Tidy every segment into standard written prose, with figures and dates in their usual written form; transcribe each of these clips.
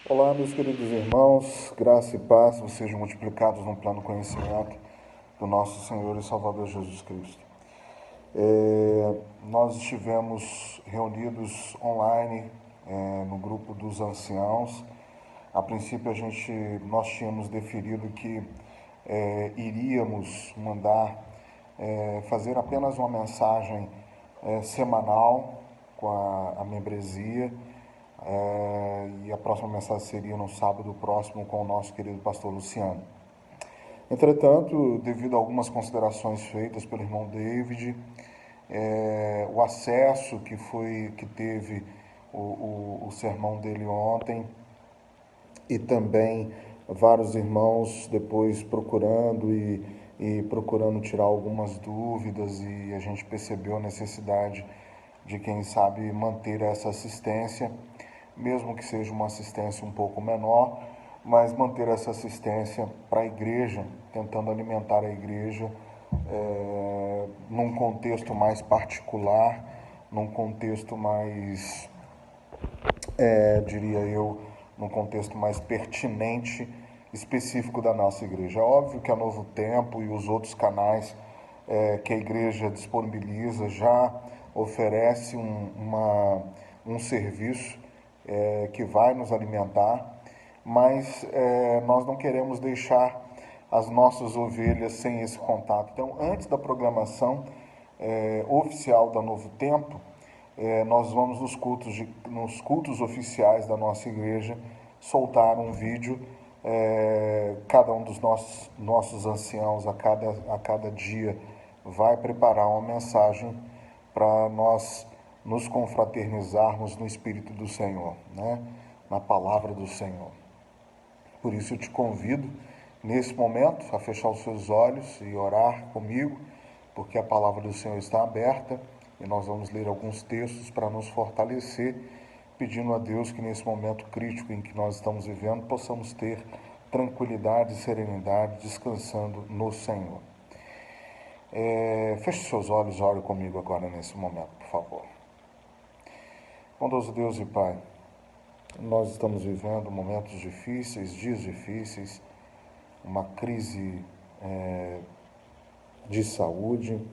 Olá, meus queridos irmãos, graça e paz sejam multiplicados no plano conhecimento do nosso Senhor e Salvador Jesus Cristo. Nós estivemos reunidos online no grupo dos anciãos. A princípio, nós tínhamos definido que iríamos mandar fazer apenas uma mensagem semanal com a membresia. E a próxima mensagem seria no sábado próximo com o nosso querido pastor Luciano. Entretanto, devido a algumas considerações feitas pelo irmão David, o acesso que teve o sermão dele ontem, e também vários irmãos depois procurando e procurando tirar algumas dúvidas, e a gente percebeu a necessidade de, quem sabe, manter essa assistência, mesmo que seja uma assistência um pouco menor, mas manter essa assistência para a igreja, tentando alimentar a igreja num contexto mais particular, num contexto mais, diria eu, num contexto mais pertinente, específico da nossa igreja. É óbvio que a Novo Tempo e os outros canais que a igreja disponibiliza já oferece um serviço que vai nos alimentar, mas nós não queremos deixar as nossas ovelhas sem esse contato. Então, antes da programação oficial da Novo Tempo, nós vamos nos cultos oficiais da nossa igreja soltar um vídeo. Cada um dos nossos anciãos a cada dia vai preparar uma mensagem para nós nos confraternizarmos no Espírito do Senhor, né? Na palavra do Senhor. Por isso eu te convido, nesse momento, a fechar os seus olhos e orar comigo, porque a palavra do Senhor está aberta e nós vamos ler alguns textos para nos fortalecer, pedindo a Deus que nesse momento crítico em que nós estamos vivendo, possamos ter tranquilidade e serenidade, descansando no Senhor. Feche seus olhos e ore comigo agora nesse momento, por favor. Bondoso Deus e Pai, nós estamos vivendo momentos difíceis, dias difíceis, uma crise de saúde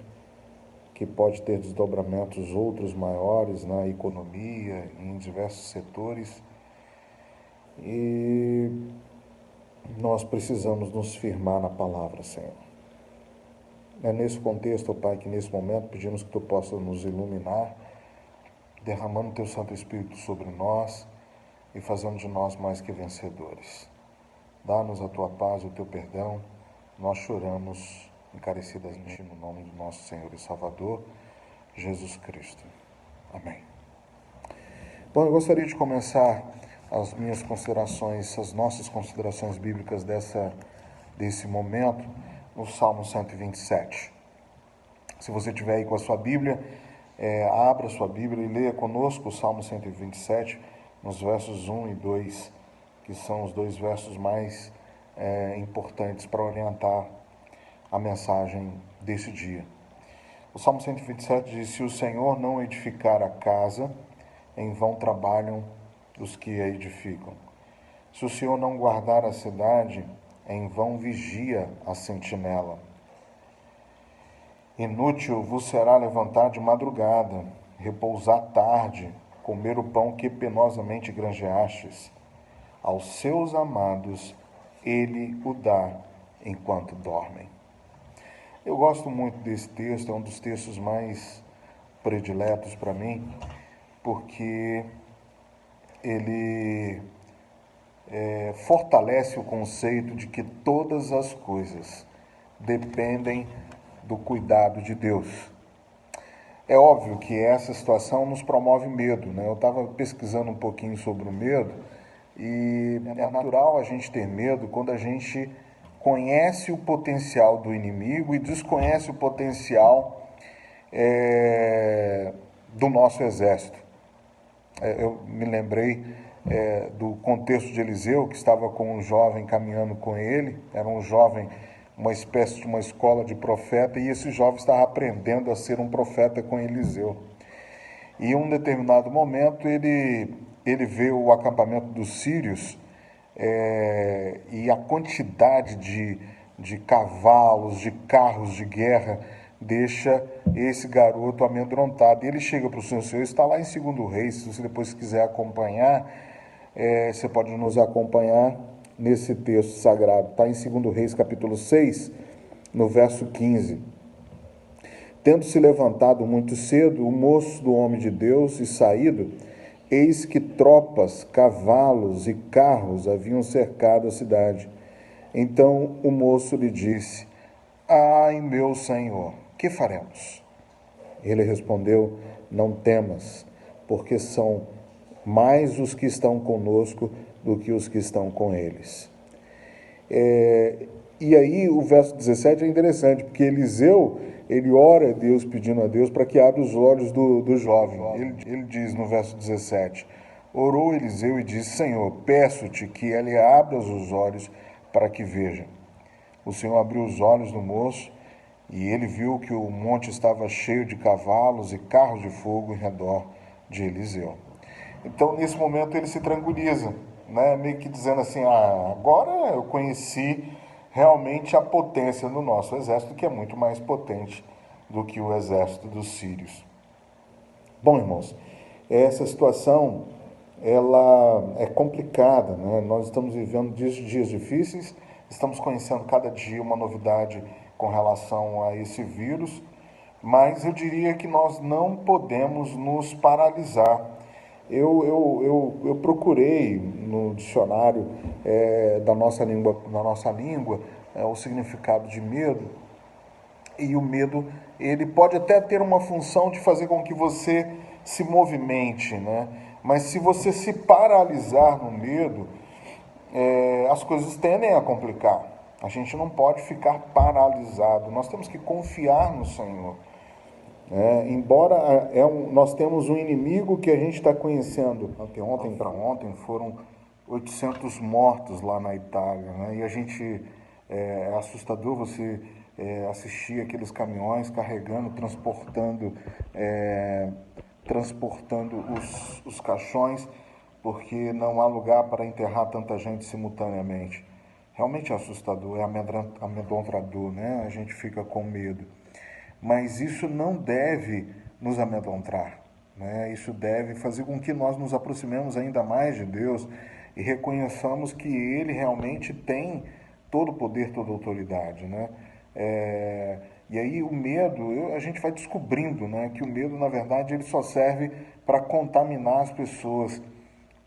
que pode ter desdobramentos outros maiores na economia, em diversos setores, e nós precisamos nos firmar na palavra, Senhor. É nesse contexto, Pai, que nesse momento pedimos que Tu possas nos iluminar, derramando Teu Santo Espírito sobre nós e fazendo de nós mais que vencedores. Dá-nos a Tua paz, o Teu perdão. Nós choramos encarecidamente no nome do nosso Senhor e Salvador, Jesus Cristo. Amém. Bom, eu gostaria de começar as nossas considerações bíblicas desse momento, no Salmo 127. Se você estiver aí com a sua Bíblia, abra a sua Bíblia e leia conosco o Salmo 127, nos versos 1 e 2, que são os dois versos mais importantes para orientar a mensagem desse dia. O Salmo 127 diz: se o Senhor não edificar a casa, em vão trabalham os que a edificam. Se o Senhor não guardar a cidade, em vão vigia a sentinela. Inútil vos será levantar de madrugada, repousar tarde, comer o pão que penosamente granjeastes. Aos seus amados ele o dá enquanto dormem. Eu gosto muito desse texto, é um dos textos mais prediletos para mim, porque ele fortalece o conceito de que todas as coisas dependem do cuidado de Deus. É óbvio que essa situação nos promove medo, né? Eu estava pesquisando um pouquinho sobre o medo, e é natural a gente ter medo quando a gente conhece o potencial do inimigo e desconhece o potencial do nosso exército. Eu me lembrei do contexto de Eliseu, que estava com um jovem caminhando com ele, era um jovem, uma espécie de uma escola de profeta, e esse jovem estava aprendendo a ser um profeta com Eliseu. E em um determinado momento ele vê o acampamento dos sírios e a quantidade de cavalos, de carros de guerra, deixa esse garoto amedrontado. E ele chega para o Senhor, está lá em 2 Reis, se você depois quiser acompanhar, você pode nos acompanhar nesse texto sagrado. Está em 2 Reis, capítulo 6, no verso 15. Tendo-se levantado muito cedo, o moço do homem de Deus e saído, eis que tropas, cavalos e carros haviam cercado a cidade. Então o moço lhe disse: Ai, meu senhor, que faremos? Ele respondeu: Não temas, porque são mais os que estão conosco do que os que estão com eles. E aí o verso 17 é interessante, porque Eliseu, ele ora a Deus, pedindo a Deus para que abra os olhos do jovem. Ele diz no verso 17, orou Eliseu e disse: Senhor, peço-te que ele abra os olhos para que veja. O Senhor abriu os olhos do moço e ele viu que o monte estava cheio de cavalos e carros de fogo em redor de Eliseu. Então, nesse momento, ele se tranquiliza, né? Meio que dizendo assim, agora eu conheci realmente a potência do nosso exército, que é muito mais potente do que o exército dos sírios. Bom, irmãos, essa situação, ela é complicada, né? Nós estamos vivendo dias difíceis, estamos conhecendo cada dia uma novidade com relação a esse vírus, mas eu diria que nós não podemos nos paralisar. Eu procurei no dicionário da nossa língua o significado de medo, e o medo, ele pode até ter uma função de fazer com que você se movimente, né? Mas se você se paralisar no medo, as coisas tendem a complicar. A gente não pode ficar paralisado, nós temos que confiar no Senhor. Embora nós temos um inimigo que a gente está conhecendo. Ontem para ontem foram 800 mortos lá na Itália, né? E a gente, é assustador você assistir aqueles caminhões carregando, transportando os caixões, porque não há lugar para enterrar tanta gente simultaneamente. Realmente é assustador, é amedrontador, né? A gente fica com medo. Mas isso não deve nos amedrontar, né? Isso deve fazer com que nós nos aproximemos ainda mais de Deus e reconheçamos que Ele realmente tem todo o poder, toda a autoridade, né? E aí o medo, a gente vai descobrindo, né, que o medo, na verdade, ele só serve para contaminar as pessoas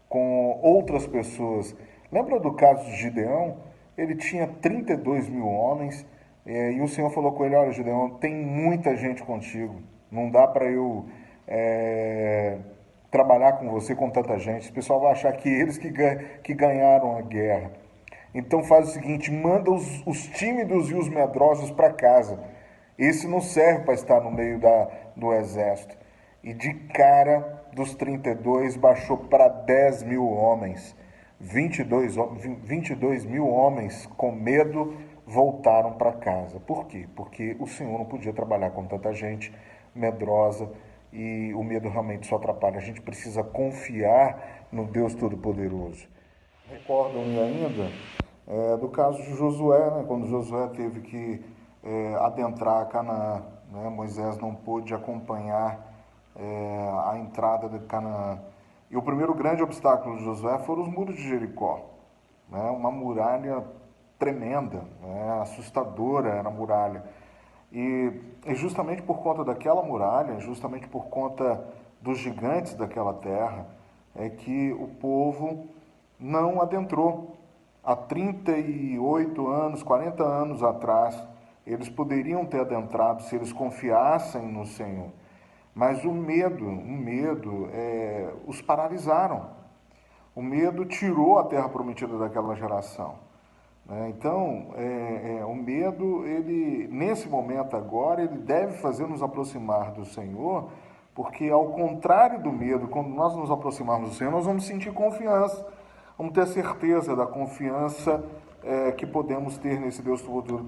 com outras pessoas. Lembra do caso de Gideão? Ele tinha 32 mil homens, e o Senhor falou com ele: olha, Gideão, tem muita gente contigo, não dá para eu trabalhar com você com tanta gente, o pessoal vai achar que eles que ganharam a guerra. Então faz o seguinte, manda os tímidos e os medrosos para casa. Esse não serve para estar no meio do exército. E de cara, dos 32, baixou para 10 mil homens. 22 mil homens com medo voltaram para casa. Por quê? Porque o Senhor não podia trabalhar com tanta gente medrosa, e o medo realmente só atrapalha. A gente precisa confiar no Deus Todo-Poderoso. Recordam-me ainda do caso de Josué, né? Quando Josué teve que adentrar Canaã, né? Moisés não pôde acompanhar a entrada de Canaã. E o primeiro grande obstáculo de Josué foram os muros de Jericó, né? Uma muralha tremenda, né? Assustadora era a muralha. E justamente por conta daquela muralha, justamente por conta dos gigantes daquela terra, é que o povo não adentrou. Há 38 anos, 40 anos atrás, eles poderiam ter adentrado se eles confiassem no Senhor. Mas o medo os paralisaram. O medo tirou a terra prometida daquela geração. Então, o medo, ele, nesse momento agora, ele deve fazer nos aproximar do Senhor, porque ao contrário do medo, quando nós nos aproximarmos do Senhor, nós vamos sentir confiança, vamos ter certeza da confiança que podemos ter nesse Deus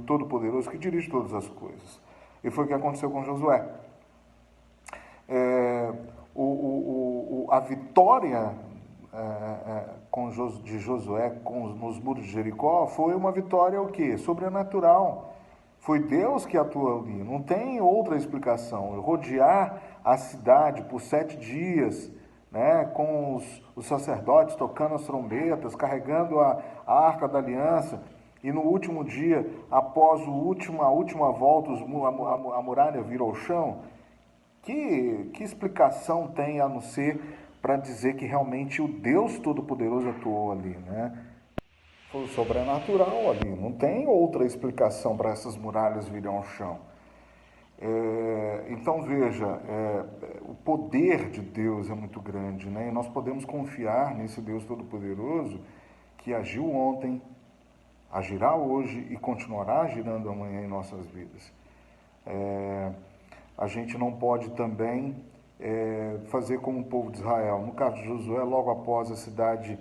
Todo-Poderoso que dirige todas as coisas. E foi o que aconteceu com Josué. A vitória de Josué nos muros de Jericó foi uma vitória o quê? Sobrenatural. Foi Deus que atuou ali, não tem outra explicação. Rodear a cidade por 7 dias, né, com os sacerdotes tocando as trombetas, carregando a arca da aliança, e no último dia, após a última volta, a muralha virou ao chão. Que explicação tem a não ser para dizer que realmente o Deus Todo-Poderoso atuou ali, né? Foi sobrenatural ali, não tem outra explicação para essas muralhas virem ao chão. Então veja, o poder de Deus é muito grande, né? E nós podemos confiar nesse Deus Todo-Poderoso que agiu ontem, agirá hoje e continuará agirando amanhã em nossas vidas. A gente não pode também fazer como o povo de Israel. No caso de Josué, logo após a cidade,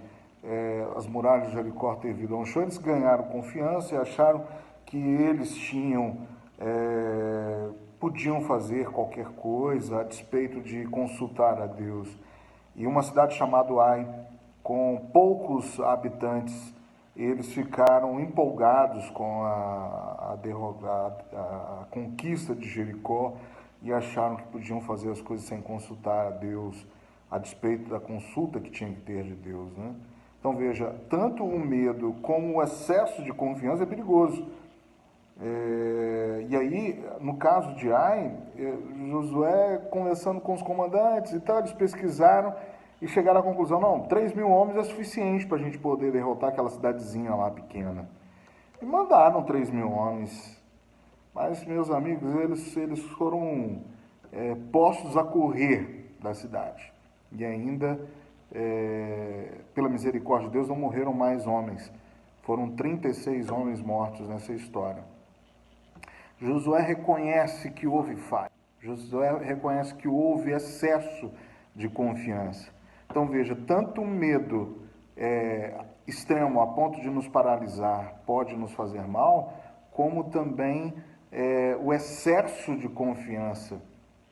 as muralhas de Jericó ter vindo ao chão, eles ganharam confiança e acharam que eles podiam fazer qualquer coisa a despeito de consultar a Deus. E uma cidade chamada Ai, com poucos habitantes, eles ficaram empolgados com a conquista de Jericó e acharam que podiam fazer as coisas sem consultar a Deus, a despeito da consulta que tinha que ter de Deus, né? Então veja, tanto o medo como o excesso de confiança é perigoso. E aí, no caso de Ai, Josué conversando com os comandantes e tal, eles pesquisaram e chegaram à conclusão, não, 3.000 homens é suficiente para a gente poder derrotar aquela cidadezinha lá pequena. E mandaram 3.000 homens. Mas, meus amigos, eles foram postos a correr da cidade. E ainda, pela misericórdia de Deus, não morreram mais homens. Foram 36 homens mortos nessa história. Josué reconhece que houve falha. Josué reconhece que houve excesso de confiança. Então veja, tanto o medo extremo a ponto de nos paralisar pode nos fazer mal, como também o excesso de confiança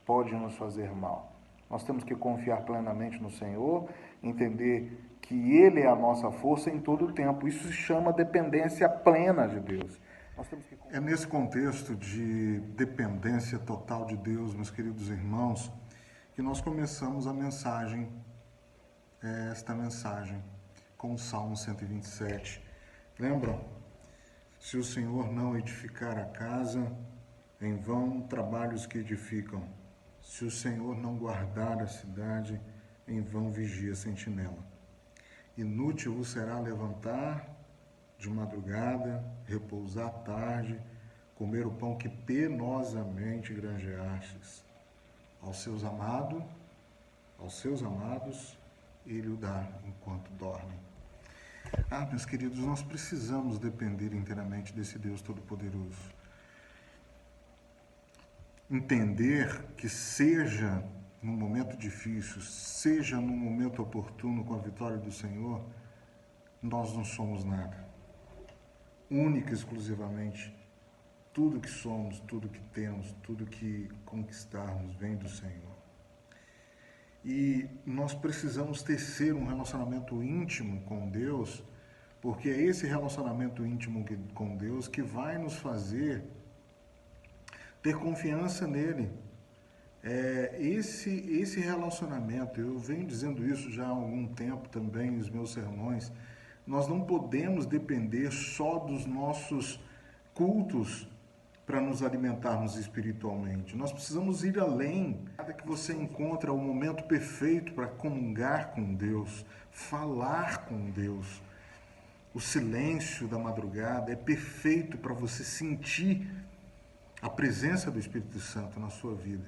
pode nos fazer mal. Nós temos que confiar plenamente no Senhor, entender que Ele é a nossa força em todo o tempo. Isso se chama dependência plena de Deus. É nesse contexto de dependência total de Deus, meus queridos irmãos, que nós começamos esta mensagem, com o Salmo 127. Lembram? Se o Senhor não edificar a casa, em vão trabalham os que edificam. Se o Senhor não guardar a cidade, em vão vigia a sentinela. Inútil vos será levantar de madrugada, repousar tarde, comer o pão que penosamente granjeastes. Aos seus amados, ele o dá enquanto dormem. Meus queridos, nós precisamos depender inteiramente desse Deus Todo-Poderoso. Entender que seja num momento difícil, seja num momento oportuno com a vitória do Senhor, nós não somos nada. Única e exclusivamente, tudo que somos, tudo que temos, tudo que conquistarmos vem do Senhor. E nós precisamos tecer um relacionamento íntimo com Deus, porque é esse relacionamento íntimo com Deus que vai nos fazer ter confiança nele. Esse relacionamento, eu venho dizendo isso já há algum tempo também nos meus sermões, nós não podemos depender só dos nossos cultos para nos alimentarmos espiritualmente. Nós precisamos ir além. Cada que você encontra o momento perfeito para comungar com Deus, falar com Deus. O silêncio da madrugada é perfeito para você sentir a presença do Espírito Santo na sua vida.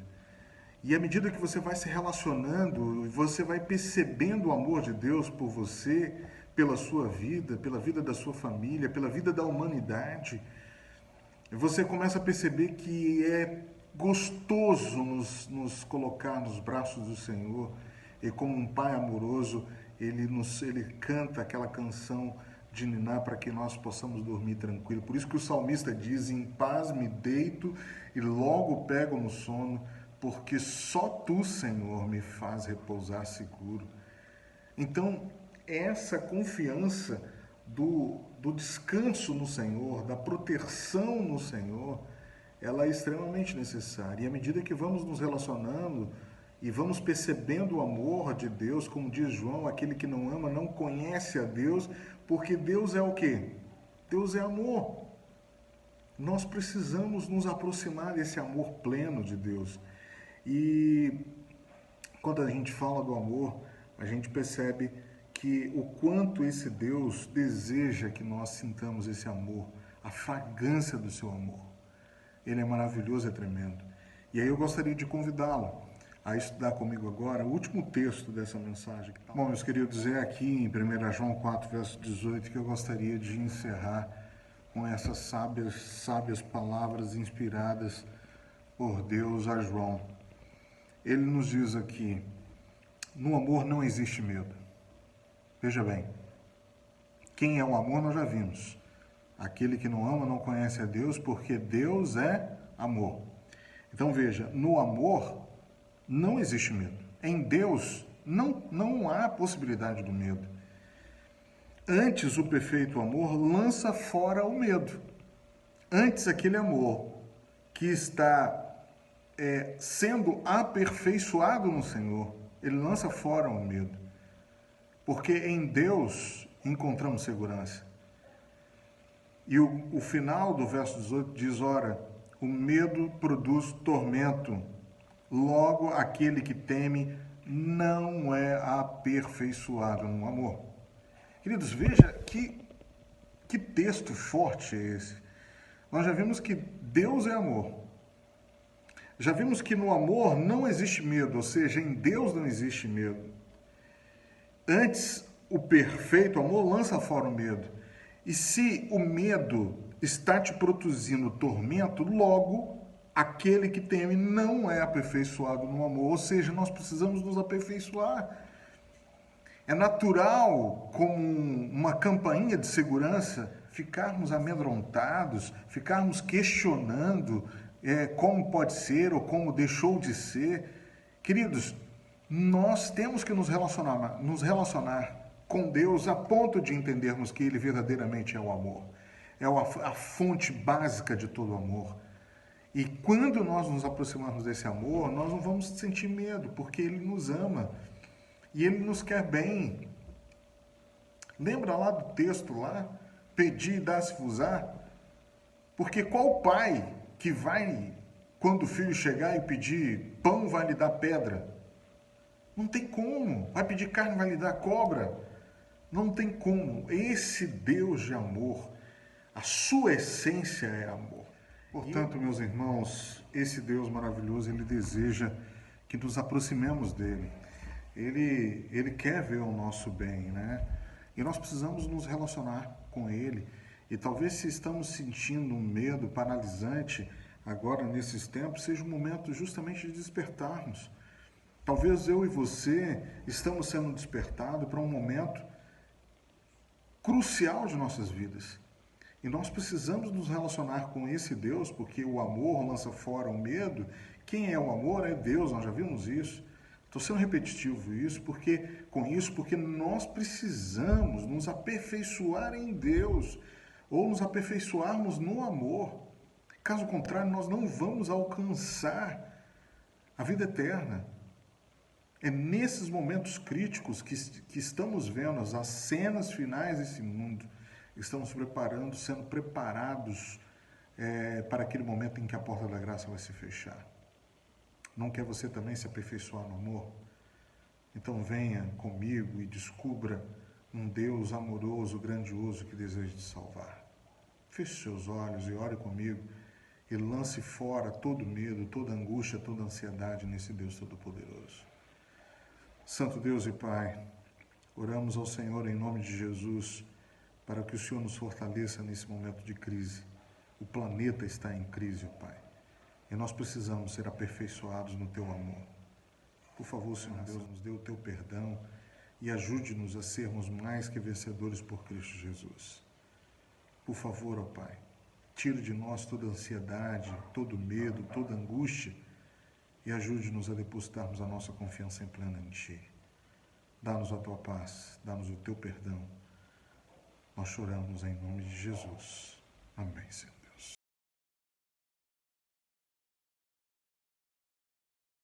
E à medida que você vai se relacionando, você vai percebendo o amor de Deus por você, pela sua vida, pela vida da sua família, pela vida da humanidade. Você começa a perceber que é gostoso nos colocar nos braços do Senhor. E como um pai amoroso, ele canta aquela canção de ninar para que nós possamos dormir tranquilo. Por isso que o salmista diz, em paz me deito e logo pego no sono, porque só Tu, Senhor, me faz repousar seguro. Então, essa confiança do descanso no Senhor, da proteção no Senhor, ela é extremamente necessária. E à medida que vamos nos relacionando e vamos percebendo o amor de Deus, como diz João, aquele que não ama não conhece a Deus, porque Deus é o quê? Deus é amor. Nós precisamos nos aproximar desse amor pleno de Deus. E quando a gente fala do amor, a gente percebe que o quanto esse Deus deseja que nós sintamos esse amor, a fragrância do seu amor. Ele é maravilhoso, é tremendo. E aí eu gostaria de convidá-lo a estudar comigo agora o último texto dessa mensagem. Bom, meus queridos, é aqui em 1 João 4, verso 18, que eu gostaria de encerrar com essas sábias palavras inspiradas por Deus a João. Ele nos diz aqui: no amor não existe medo. Veja bem, quem é o amor nós já vimos. Aquele que não ama não conhece a Deus, porque Deus é amor. Então veja, no amor não existe medo. Em Deus não há possibilidade do medo. Antes, o perfeito amor lança fora o medo. Antes, aquele amor que está sendo aperfeiçoado no Senhor, ele lança fora o medo. Porque em Deus encontramos segurança. E o final do verso 18 diz: ora, o medo produz tormento. Logo, aquele que teme não é aperfeiçoado no amor. Queridos, veja que texto forte é esse. Nós já vimos que Deus é amor. Já vimos que no amor não existe medo, ou seja, em Deus não existe medo. Antes, o perfeito amor lança fora o medo. E se o medo está te produzindo tormento, logo, aquele que teme não é aperfeiçoado no amor. Ou seja, nós precisamos nos aperfeiçoar. É natural, como uma campainha de segurança, ficarmos amedrontados, ficarmos questionando como pode ser ou como deixou de ser. Queridos, nós temos que nos relacionar com Deus a ponto de entendermos que Ele verdadeiramente é o amor. É a fonte básica de todo amor. E quando nós nos aproximarmos desse amor, nós não vamos sentir medo, porque Ele nos ama. E Ele nos quer bem. Lembra lá do texto lá? Pedi e dá-se-vos-á. Porque qual pai que vai, quando o filho chegar e pedir pão, vai lhe dar pedra? Não tem como. Vai pedir carne, vai lhe dar cobra? Não tem como. Esse Deus de amor, a sua essência é amor. Portanto, meus irmãos, esse Deus maravilhoso, Ele deseja que nos aproximemos dEle. Ele quer ver o nosso bem, né? E nós precisamos nos relacionar com Ele. E talvez se estamos sentindo um medo paralisante agora nesses tempos, seja o momento justamente de despertarmos. Talvez eu e você estamos sendo despertados para um momento crucial de nossas vidas. E nós precisamos nos relacionar com esse Deus, porque o amor lança fora o medo. Quem é o amor é Deus, nós já vimos isso. Estou sendo repetitivo porque nós precisamos nos aperfeiçoar em Deus, ou nos aperfeiçoarmos no amor. Caso contrário, nós não vamos alcançar a vida eterna. É nesses momentos críticos que estamos vendo as cenas finais desse mundo. Estamos sendo preparados para aquele momento em que a porta da graça vai se fechar. Não quer você também se aperfeiçoar no amor? Então venha comigo e descubra um Deus amoroso, grandioso, que deseja te salvar. Feche seus olhos e ore comigo e lance fora todo medo, toda angústia, toda ansiedade nesse Deus Todo-Poderoso. Santo Deus e Pai, oramos ao Senhor em nome de Jesus, para que o Senhor nos fortaleça nesse momento de crise. O planeta está em crise, Pai. E nós precisamos ser aperfeiçoados no Teu amor. Por favor, Senhor Deus, nos dê o Teu perdão e ajude-nos a sermos mais que vencedores por Cristo Jesus. Por favor, ó Pai, tire de nós toda ansiedade, todo medo, toda angústia e ajude-nos a depositarmos a nossa confiança em plena em Ti. Dá-nos a tua paz, dá-nos o teu perdão. Nós choramos em nome de Jesus. Amém, Senhor.